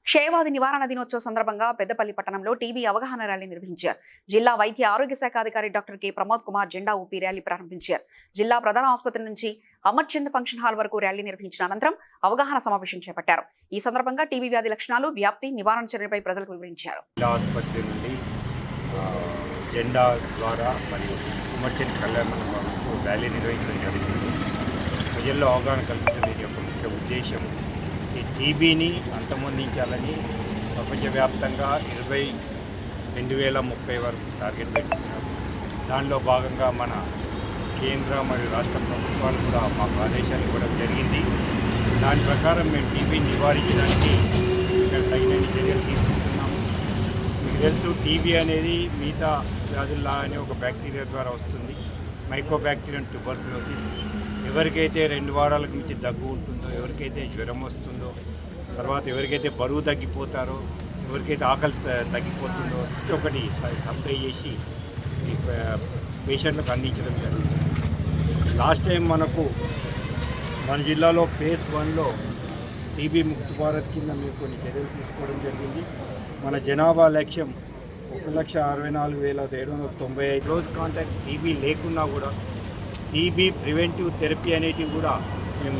క్షయవ్యాధి నివారణ దినోత్సవ సందర్భంగా పెద్దపల్లి పట్టణంలో టీబీ అవగాహన ర్యాలీ నిర్వహించారు. జిల్లా వైద్య ఆరోగ్య శాఖ అధికారి డాక్టర్ కె ప్రమోద్ కుమార్ జెండా ఊపి ర్యాలీ ప్రారంభించారు. జిల్లా ప్రధాన ఆసుపత్రి నుంచి అమర్చంద్ ఫంక్షన్ హాల్ వరకు ర్యాలీ నిర్వహించిన అనంతరం అవగాహన సమావేశం చేపట్టారు. ఈ సందర్భంగా టీబీ వ్యాధి లక్షణాలు, వ్యాప్తి, నివారణ చర్యలపై ప్రజలకు వివరించారు. జెండా ద్వారా మరియు అమర్చంద్ కళ్యాణ మండపంలో ర్యాలీ నిర్వహించడం జరిగింది. ప్రజల్లో అవగాహన కల్పించడం యొక్క ముఖ్య ఉద్దేశం ఈ టీబీని అంతమొందించాలని ప్రపంచవ్యాప్తంగా 2030 వరకు టార్గెట్ పెట్టుకున్నారు. దానిలో భాగంగా మన కేంద్ర మరియు రాష్ట్ర ప్రభుత్వాలు కూడా మాకు ఆదేశాలు ఇవ్వడం జరిగింది. దాని ప్రకారం మేము టీబీని నివారించడానికి ఇక్కడ తగినన్ని చర్యలు తీసుకుంటున్నాము. మీకు తెలుసు, టీబీ అనేది మిగతా వ్యాధుల్లా అనే ఒక బ్యాక్టీరియా ద్వారా వస్తుంది. Mycobacterium tuberculosis. ఎవరికైతే 2 వారాలకు మించి దగ్గు ఉంటుందో, ఎవరికైతే జ్వరం వస్తుందో, తర్వాత ఎవరికైతే బరువు తగ్గిపోతారో, ఎవరికైతే ఆకలి తగ్గిపోతుందో ఒకటి సప్లై చేసి ఈ పేషెంట్లకు అందించడం జరుగుతుంది. లాస్ట్ టైం మన జిల్లాలో ఫేజ్ 1లో టీబీ ముక్తి భారత్ కింద మేము కొన్ని చర్యలు తీసుకోవడం జరిగింది. మన జనాభా లక్ష్యం 1,64,795. క్లోజ్ కాంటాక్ట్ టీబీ లేకున్నా కూడా టీబీ ప్రివెంటివ్ థెరపీ అనేటివి కూడా మేము